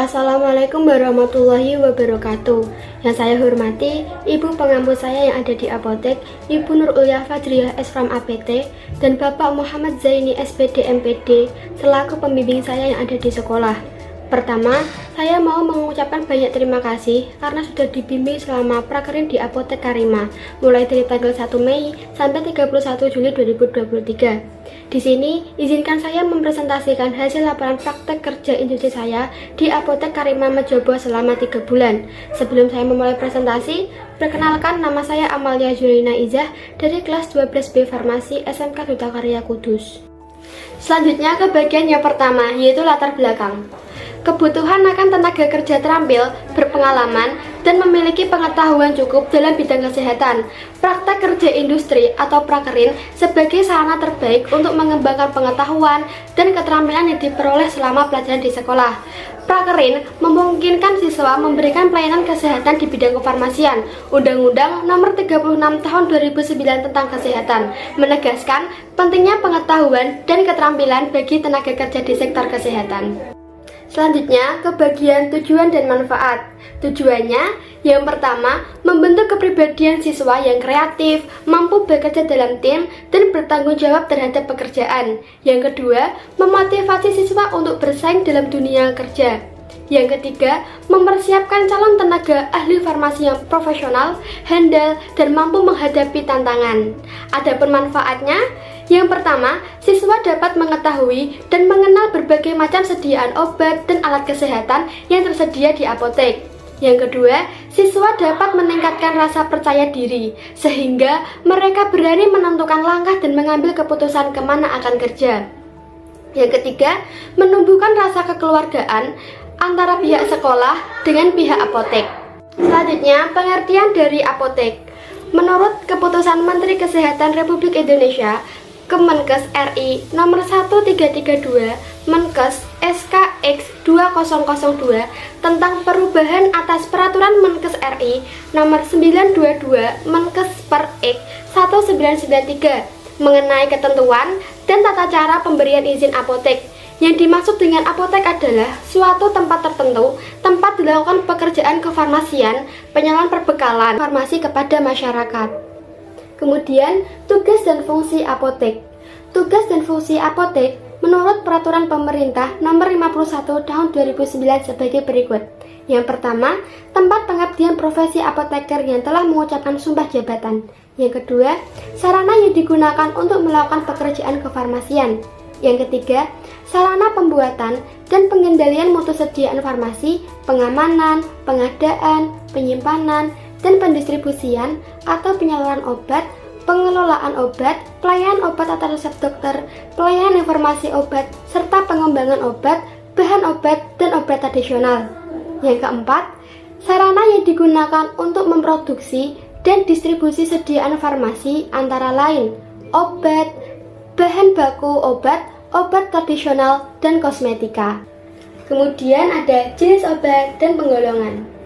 Assalamualaikum warahmatullahi wabarakatuh. Yang saya hormati Ibu pengampu saya yang ada di apotek, Ibu Nur Ulia Fadriah Esram APT, dan Bapak Muhammad Zaini SPD MPD selaku pembimbing saya yang ada di sekolah. Pertama, saya mau mengucapkan banyak terima kasih karena sudah dibimbing selama prakerin di Apotek Karima, mulai dari tanggal 1 Mei sampai 31 Juli 2023. Di sini, izinkan saya mempresentasikan hasil laporan praktek kerja industri saya di Apotek Karima Mejobo selama 3 bulan. Sebelum saya memulai presentasi, perkenalkan nama saya Amalia Julina Izah dari kelas 12B Farmasi SMK Duta Karya Kudus. Selanjutnya ke bagian yang pertama, yaitu latar belakang. Kebutuhan akan tenaga kerja terampil, berpengalaman, dan memiliki pengetahuan cukup dalam bidang kesehatan. Praktek kerja industri atau prakerin sebagai sarana terbaik untuk mengembangkan pengetahuan dan keterampilan yang diperoleh selama pelajaran di sekolah. Prakerin memungkinkan siswa memberikan pelayanan kesehatan di bidang kefarmasian. Undang-Undang Nomor 36 Tahun 2009 tentang Kesehatan menegaskan pentingnya pengetahuan dan keterampilan bagi tenaga kerja di sektor kesehatan. Selanjutnya, ke bagian tujuan dan manfaat. Tujuannya, yang pertama, membentuk kepribadian siswa yang kreatif, mampu bekerja dalam tim, dan bertanggung jawab terhadap pekerjaan. Yang kedua, memotivasi siswa untuk bersaing dalam dunia kerja. Yang ketiga, mempersiapkan calon tenaga ahli farmasi yang profesional, handal, dan mampu menghadapi tantangan. Adapun manfaatnya, yang pertama, siswa dapat mengetahui dan mengenal berbagai macam sediaan obat dan alat kesehatan yang tersedia di apotek. Yang kedua, siswa dapat meningkatkan rasa percaya diri, sehingga mereka berani menentukan langkah dan mengambil keputusan kemana akan kerja. Yang ketiga, menumbuhkan rasa kekeluargaan antara pihak sekolah dengan pihak apotek. Selanjutnya, pengertian dari apotek. Menurut keputusan Menteri Kesehatan Republik Indonesia, Kemenkes RI nomor 1332 Menkes SKX 2002 tentang perubahan atas peraturan Menkes RI nomor 922 Menkes per X 1993 mengenai ketentuan dan tata cara pemberian izin apotek. Yang dimaksud dengan apotek adalah suatu tempat tertentu, tempat dilakukan pekerjaan kefarmasian, penyaluran perbekalan farmasi kepada masyarakat. Kemudian, tugas dan fungsi apotek. Tugas dan fungsi apotek menurut Peraturan Pemerintah Nomor 51 Tahun 2009 sebagai berikut. Yang pertama, tempat pengabdian profesi apoteker yang telah mengucapkan sumpah jabatan. Yang kedua, sarana yang digunakan untuk melakukan pekerjaan kefarmasian. Yang ketiga, sarana pembuatan dan pengendalian mutu sediaan farmasi, pengamanan, pengadaan, penyimpanan, dan pendistribusian atau penyaluran obat, pengelolaan obat, pelayanan obat atas resep dokter, pelayanan informasi obat, serta pengembangan obat, bahan obat, dan obat tradisional. Yang keempat, sarana yang digunakan untuk memproduksi dan distribusi sediaan farmasi antara lain obat, bahan baku obat, obat tradisional, dan kosmetika. Kemudian ada jenis obat dan penggolongan.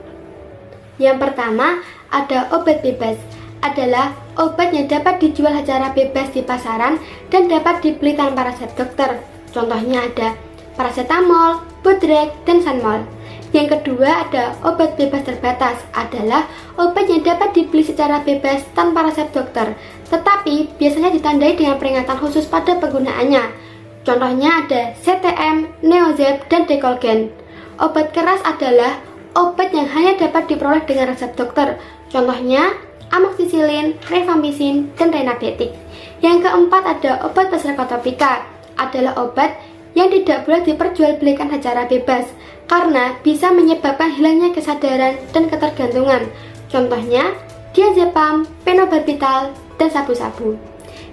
Yang pertama, ada obat bebas. Adalah obat yang dapat dijual secara bebas di pasaran dan dapat dibeli tanpa resep dokter. Contohnya ada paracetamol, Bodrek, dan Sanmol. Yang kedua ada obat bebas terbatas. Adalah obat yang dapat dibeli secara bebas tanpa resep dokter, tetapi biasanya ditandai dengan peringatan khusus pada penggunaannya. Contohnya ada CTM, Neozep, dan Decolgen. Obat keras adalah obat yang hanya dapat diperoleh dengan resep dokter. Contohnya amoxicillin, rifampicin, dan renabetik. Yang keempat ada obat psikotropika. Adalah obat yang tidak boleh diperjualbelikan secara bebas karena bisa menyebabkan hilangnya kesadaran dan ketergantungan. Contohnya diazepam, phenobarbital, dan sabu-sabu.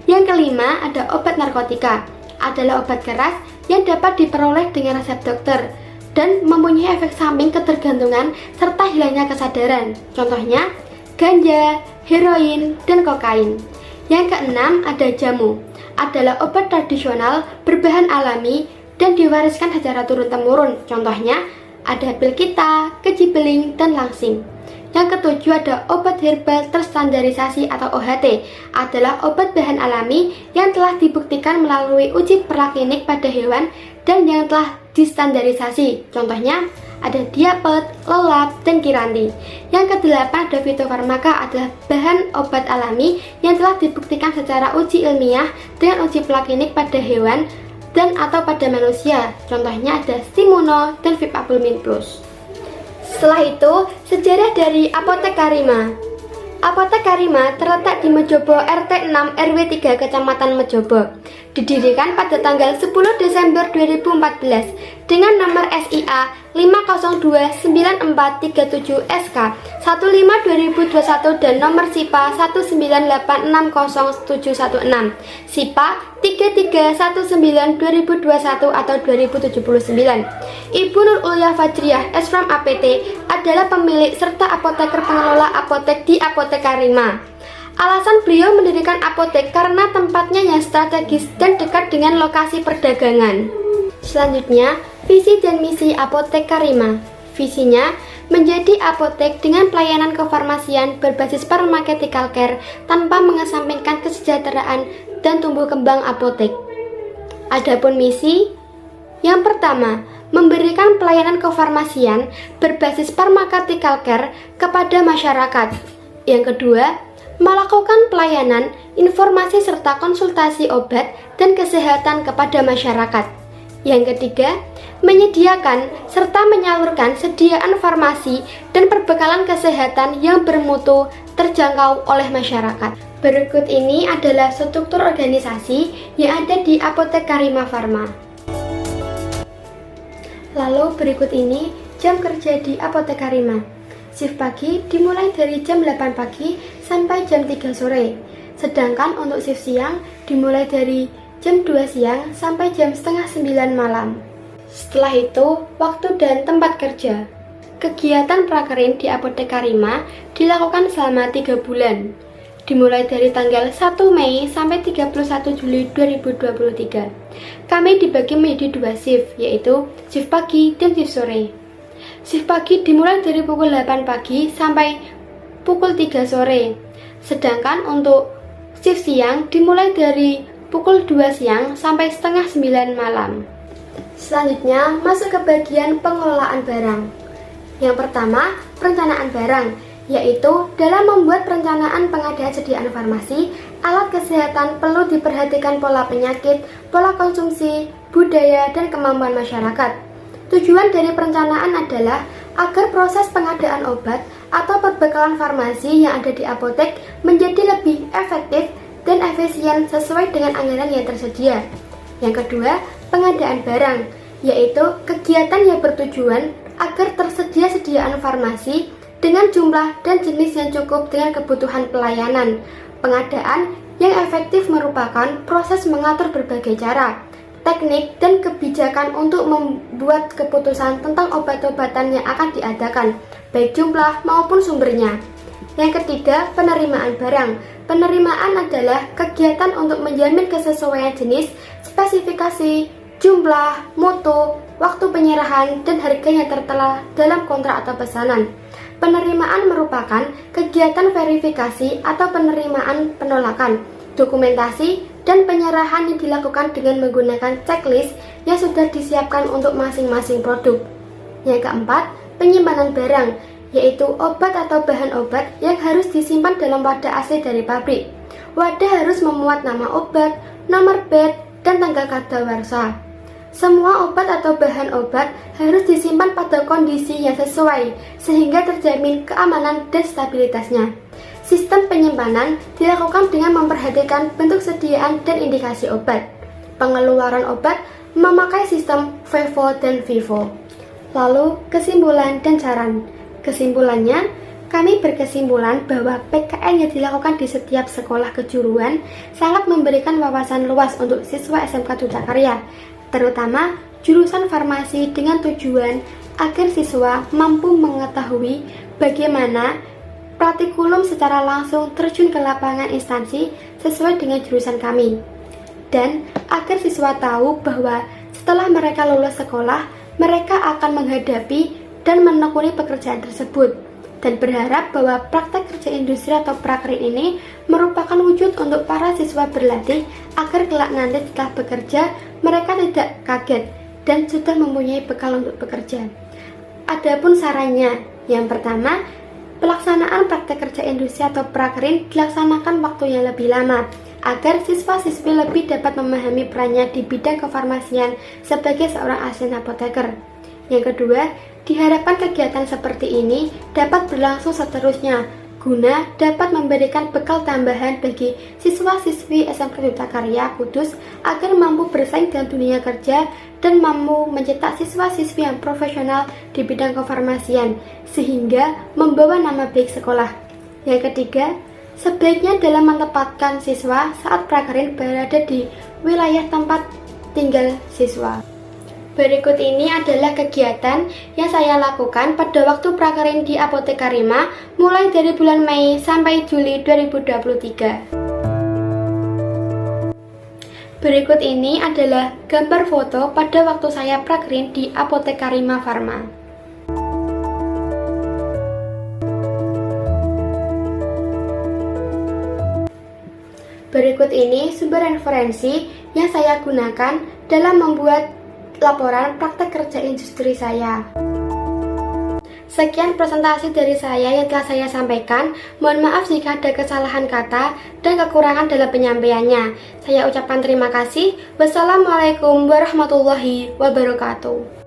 Yang kelima ada obat narkotika. Adalah obat keras yang dapat diperoleh dengan resep dokter dan mempunyai efek samping ketergantungan serta hilangnya kesadaran. Contohnya ganja, heroin, dan kokain. Yang keenam ada jamu. Adalah obat tradisional berbahan alami dan diwariskan secara turun-temurun. Contohnya ada pil kita, kejibeling, dan langsing. Yang ketujuh ada obat herbal terstandarisasi atau OHT. Adalah obat bahan alami yang telah dibuktikan melalui uji praklinik pada hewan dan yang telah distandarisasi. Contohnya ada diapet, lelap, dan kiranti. Yang kedelapan ada fitofarmaka adalah bahan obat alami yang telah dibuktikan secara uji ilmiah dengan uji praklinik pada hewan dan atau pada manusia. Contohnya ada Stimuno dan Vipabulmin Plus. Setelah itu, sejarah dari Apotek Karima. Apotek Karima terletak di Mejobo RT 6 RW 3 Kecamatan Mejobo. Didirikan pada tanggal 10 Desember 2014 dengan nomor SIA 5029437SK 15/2021 dan nomor SIPA 198607116 SIPA 3319/2021 atau 2079. Ibu Nur Ulia Fajriah S.Farm APT adalah pemilik serta apoteker pengelola apotek di Apotek Karima. Alasan beliau mendirikan apotek karena tempatnya yang strategis dan dekat dengan lokasi perdagangan. Selanjutnya, visi dan misi Apotek Karima. Visinya menjadi apotek dengan pelayanan kefarmasian berbasis pharmaceutical care tanpa mengesampingkan kesejahteraan dan tumbuh kembang apotek. Adapun misi, yang pertama, memberikan pelayanan kefarmasian berbasis pharmaceutical care kepada masyarakat. Yang kedua, melakukan pelayanan, informasi serta konsultasi obat dan kesehatan kepada masyarakat. Yang ketiga, menyediakan serta menyalurkan sediaan farmasi dan perbekalan kesehatan yang bermutu terjangkau oleh masyarakat. Berikut ini adalah struktur organisasi yang ada di Apotek Karima Pharma. Lalu berikut ini jam kerja di Apotek Karima. Shift pagi dimulai dari jam 8 pagi sampai jam 3 sore. Sedangkan untuk shift siang dimulai dari jam 2 siang sampai jam setengah 9 malam. Setelah itu, waktu dan tempat kerja. Kegiatan prakerin di Apotek Karima dilakukan selama 3 bulan. Dimulai dari tanggal 1 Mei sampai 31 Juli 2023. Kami dibagi menjadi 2 shift, yaitu shift pagi dan shift sore. Shift pagi dimulai dari pukul 8 pagi sampai pukul 3 sore. Sedangkan untuk shift siang dimulai dari pukul 2 siang sampai setengah 9 malam. Selanjutnya masuk ke bagian pengelolaan barang. Yang pertama, perencanaan barang, yaitu dalam membuat perencanaan pengadaan sediaan farmasi, alat kesehatan perlu diperhatikan pola penyakit, pola konsumsi, budaya, dan kemampuan masyarakat. Tujuan dari perencanaan adalah agar proses pengadaan obat atau perbekalan farmasi yang ada di apotek menjadi lebih efektif dan efisien sesuai dengan anggaran yang tersedia. Yang kedua, pengadaan barang, yaitu kegiatan yang bertujuan agar tersedia sediaan farmasi dengan jumlah dan jenis yang cukup dengan kebutuhan pelayanan. Pengadaan yang efektif merupakan proses mengatur berbagai cara, teknik, dan kebijakan untuk membuat keputusan tentang obat-obatan yang akan diadakan, baik jumlah maupun sumbernya. Yang ketiga, penerimaan barang. Penerimaan adalah kegiatan untuk menjamin kesesuaian jenis, spesifikasi, jumlah, mutu, waktu penyerahan, dan harga yang tertera dalam kontrak atau pesanan. Penerimaan merupakan kegiatan verifikasi atau penerimaan penolakan, dokumentasi, dan penyerahan yang dilakukan dengan menggunakan checklist yang sudah disiapkan untuk masing-masing produk. Yang keempat, penyimpanan barang, yaitu obat atau bahan obat yang harus disimpan dalam wadah asli dari pabrik. Wadah harus memuat nama obat, nomor bed, dan tanggal kadaluarsa. Semua obat atau bahan obat harus disimpan pada kondisi yang sesuai, sehingga terjamin keamanan dan stabilitasnya. Sistem penyimpanan dilakukan dengan memperhatikan bentuk sediaan dan indikasi obat. Pengeluaran obat memakai sistem FIFO dan FIFO. Lalu, kesimpulan dan saran. Kesimpulannya, kami berkesimpulan bahwa PKN yang dilakukan di setiap sekolah kejuruan sangat memberikan wawasan luas untuk siswa SMK Duta Karya, terutama jurusan farmasi dengan tujuan agar siswa mampu mengetahui bagaimana praktikulum secara langsung terjun ke lapangan instansi sesuai dengan jurusan kami. Dan agar siswa tahu bahwa setelah mereka lulus sekolah, mereka akan menghadapi dan menekuni pekerjaan tersebut. Dan berharap bahwa praktek kerja industri atau prakerin ini merupakan wujud untuk para siswa berlatih agar kelak nanti setelah bekerja, mereka tidak kaget dan sudah mempunyai bekal untuk bekerja. Adapun sarannya, yang pertama, pelaksanaan praktek kerja industri atau prakerin dilaksanakan waktu yang lebih lama, agar siswa-siswi lebih dapat memahami perannya di bidang kefarmasian sebagai seorang asisten apoteker. Yang kedua, diharapkan kegiatan seperti ini dapat berlangsung seterusnya, guna dapat memberikan bekal tambahan bagi siswa-siswi SMK Cipta Karya Kudus agar mampu bersaing dalam dunia kerja dan mampu mencetak siswa-siswi yang profesional di bidang kefarmasian, sehingga membawa nama baik sekolah. Yang ketiga, sebaiknya dalam menempatkan siswa saat prakerin berada di wilayah tempat tinggal siswa. Berikut ini adalah kegiatan yang saya lakukan pada waktu prakerin di Apotek Karima mulai dari bulan Mei sampai Juli 2023. Berikut ini adalah gambar foto pada waktu saya prakerin di Apotek Karima Farma. Berikut ini sumber referensi yang saya gunakan dalam membuat laporan praktek kerja industri saya. Sekian presentasi dari saya yang telah saya sampaikan. Mohon maaf jika ada kesalahan kata dan kekurangan dalam penyampaiannya. Saya ucapkan terima kasih. Wassalamualaikum warahmatullahi wabarakatuh.